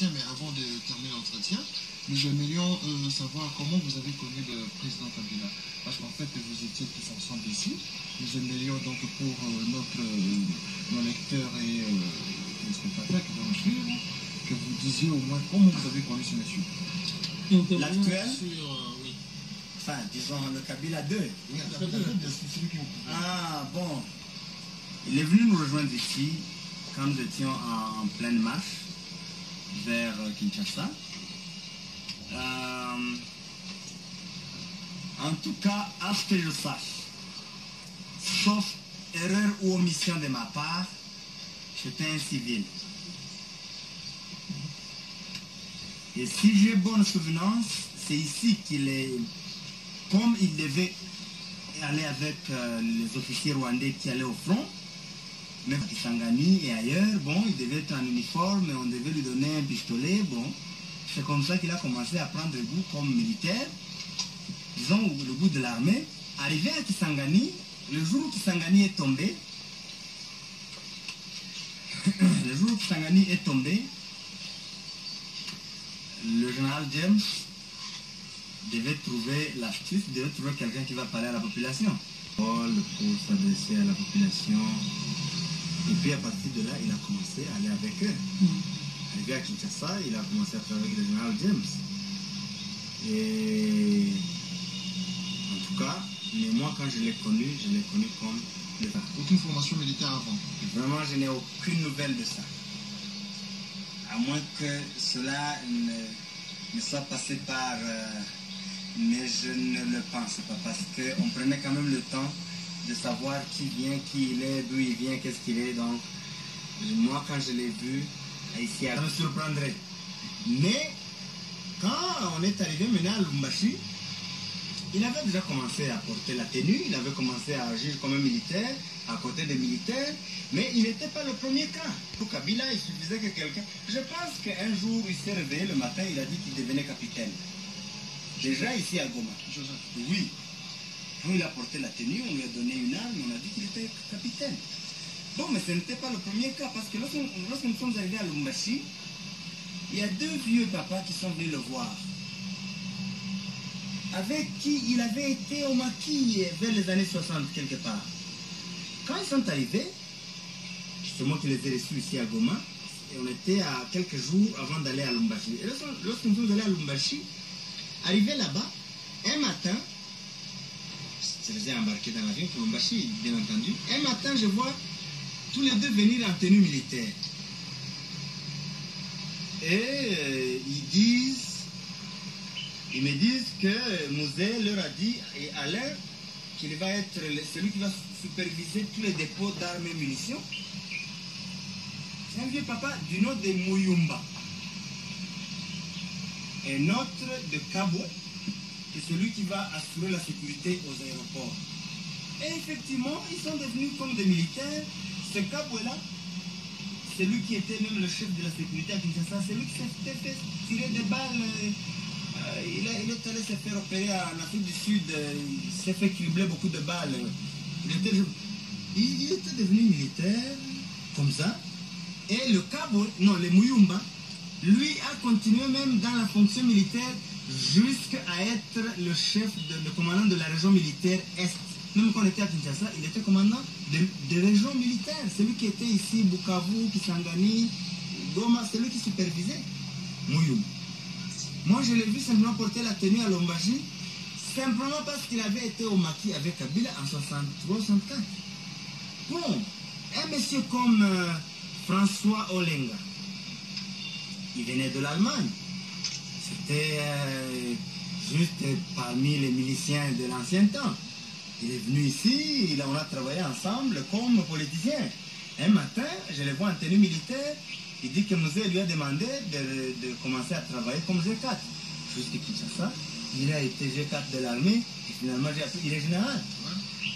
l'entretien, mais avant de terminer l'entretien, nous aimerions savoir comment vous avez connu le président Kabila. Parce qu'en fait, vous étiez tous ensemble ici. Nous aimerions donc pour nos lecteurs et téléspectateurs qui vont nous suivre, que vous disiez au moins comment vous avez connu ce monsieur. L'actuel Oui. Enfin, disons le Kabila 2. Oui, Kabila 2, c'est celui qui vous... Ah, bon. Il est venu nous rejoindre ici quand nous étions en pleine marche vers Kinshasa. En tout cas, à ce que je sache, sauf erreur ou omission de ma part, j'étais un civil. Et si j'ai bonne souvenance, c'est ici qu'il est, comme il devait aller avec les officiers rwandais qui allaient au front, même à Kisangani et ailleurs, bon, il devait être en uniforme et on devait lui donner un pistolet, bon. C'est comme ça qu'il a commencé à prendre le goût comme militaire, disons le goût de l'armée. Arrivé à Kisangani, le jour où Kisangani est tombé, le général James devait trouver l'astuce, devait trouver quelqu'un qui va parler à la population. Pour s'adresser à la population. Et puis à partir de là, il a commencé à aller avec eux. Arrivé à Kinshasa, il a commencé à travailler avec le général James. Et en tout cas, mais moi quand je l'ai connu comme le gars. Aucune formation militaire avant. Vraiment, je n'ai aucune nouvelle de ça. À moins que cela ne soit passé par... mais je ne le pense pas parce qu'on prenait quand même le temps de savoir qui vient, qui il est, d'où il vient, qu'est-ce qu'il est. Donc, moi, quand je l'ai vu, ici, ça me surprendrait. Mais, quand on est arrivé maintenant à Lubumbashi, il avait déjà commencé à porter la tenue, il avait commencé à agir comme un militaire, à côté des militaires, mais il n'était pas le premier cas. Pour Kabila, il suffisait que quelqu'un... Je pense qu'un jour, il s'est réveillé le matin, il a dit qu'il devenait capitaine. Déjà ici à Goma. Oui. Quand il a porté la tenue, on lui a donné une arme, on a dit qu'il était capitaine. Bon, mais ce n'était pas le premier cas, parce que lorsque nous sommes arrivés à Lubumbashi, il y a deux vieux papas qui sont venus le voir, avec qui il avait été au maquis vers les années 60 quelque part. Quand ils sont arrivés, c'est moi qui les ai reçus ici à Goma, et on était à quelques jours avant d'aller à Lubumbashi. Et lorsque nous sommes allés à Lubumbashi, arrivé là-bas, un matin, je les ai embarqués dans l'avion pour Lubumbashi, bien entendu. Un matin, je vois tous les deux venir en tenue militaire. Et ils me disent que Mouzé leur a dit, et Alain, qu'il va être celui qui va superviser tous les dépôts d'armes et munitions. C'est un vieux papa du nom de Muyumba. Un autre de Cabo, qui est celui qui va assurer la sécurité aux aéroports. Et effectivement, ils sont devenus comme des militaires. Ce Cabo-là, c'est lui qui était même le chef de la sécurité à Kinshasa, c'est lui qui s'était fait tirer des balles. Il est allé se faire opérer en Afrique du Sud, il s'est fait cribler beaucoup de balles. Il était devenu militaire, comme ça. Et le Cabo, non, le Muyumba, lui a continué même dans la fonction militaire jusqu'à être le chef, le commandant de la région militaire Est. Même quand on était à Kinshasa, il était commandant de région militaire. Celui qui était ici, Bukavu, Kisangani, Goma, c'est lui qui supervisait Muyumba. Moi, je l'ai vu simplement porter la tenue à Lubumbashi, simplement parce qu'il avait été au maquis avec Kabila en 63-64. Bon, un monsieur comme François Olenga, il venait de l'Allemagne. C'était juste parmi les miliciens de l'ancien temps. Il est venu ici, on a travaillé ensemble comme politiciens. Un matin, je le vois en tenue militaire. Il dit que Mouzé lui a demandé de commencer à travailler comme G4. Jusqu'à Kinshasa, il a été G4 de l'armée et finalement j'ai appris qu'il est général.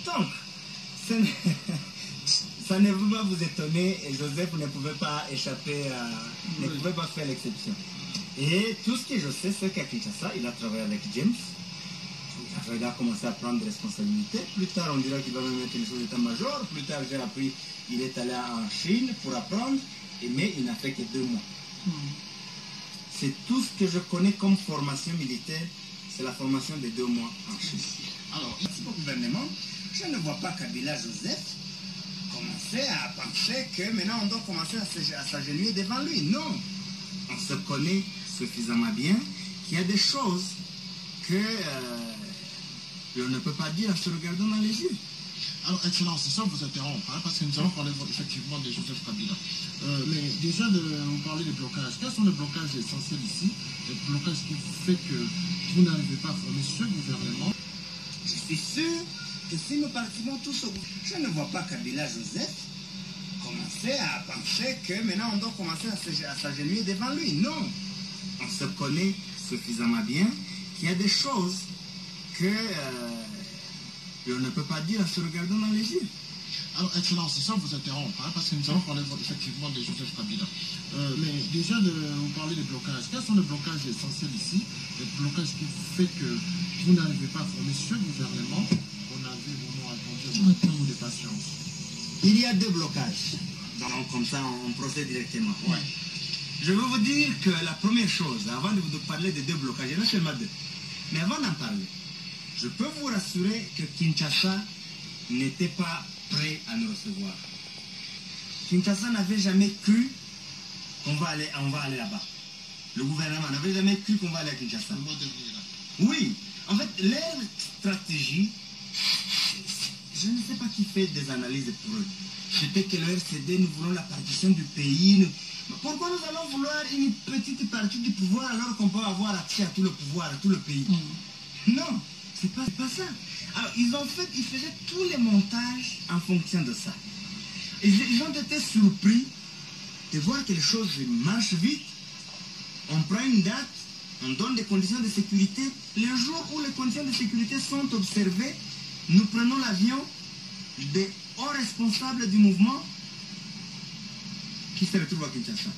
Donc, ça ne va pas vous étonner et Joseph ne pouvait pas échapper ne pouvait pas faire l'exception. Et tout ce que je sais, c'est qu'à Kinshasa, il a travaillé avec James. Il a commencé à prendre des responsabilités. Plus tard, on dira qu'il va même être le chef d'état-major. Plus tard, j'ai appris qu'il est allé en Chine pour apprendre. Mais il n'a fait que 2 mois. c'est tout ce que je connais comme formation militaire, c'est la formation de 2 mois en Chine. Alors, ici au gouvernement, je ne vois pas Kabila Joseph commencer à penser que maintenant on doit commencer à s'agenouiller devant lui. Non, on se connaît suffisamment bien qu'il y a des choses que on ne peut pas dire en se regardant dans les yeux. Alors, Excellence, c'est ça vous interrompt, hein, parce que nous allons parler effectivement de Joseph Kabila. Mais déjà, vous parlez des blocages. Quels sont les blocages essentiels ici? Les blocages qui font que vous n'arrivez pas à former ce gouvernement? Je suis sûr que si nous participons tous au gouvernement, je ne vois pas Kabila Joseph commencer à penser que maintenant on doit commencer à s'agenouiller devant lui. Non, on se connaît suffisamment bien qu'il y a des choses que on ne peut pas dire en se regardant dans les yeux. Alors, Excellence, c'est ça vous interrompt, hein, parce que nous allons parler effectivement de Joseph Kabila. Mais déjà, vous parlez des blocages. Quels sont les blocages essentiels ici? Les blocages qui font que vous n'arrivez pas à former ce gouvernement qu'on avait vraiment attendu un temps de patience. Il y a 2 blocages. Donc, comme ça, on procède directement. Ouais. Je veux vous dire que la première chose, avant de vous parler des 2 blocages, il y en a seulement 2. Mais avant d'en parler, je peux vous rassurer que Kinshasa n'était pas prêt à nous recevoir. Kinshasa n'avait jamais cru qu'on va aller là-bas. Le gouvernement n'avait jamais cru qu'on va aller à Kinshasa. Oui, en fait, leur stratégie, je ne sais pas qui fait des analyses pour eux. C'était que le RCD, nous voulons la partition du pays. Pourquoi nous allons vouloir une petite partie du pouvoir alors qu'on peut avoir accès à tout le pouvoir, à tout le pays? Non, c'est pas ça. Alors, ils faisaient tous les montages en fonction de ça. Ils ont été surpris de voir que les choses marchent vite. On prend une date, on donne des conditions de sécurité. Le jour où les conditions de sécurité sont observées, nous prenons l'avion des hauts responsables du mouvement qui se retrouvent à Kinshasa.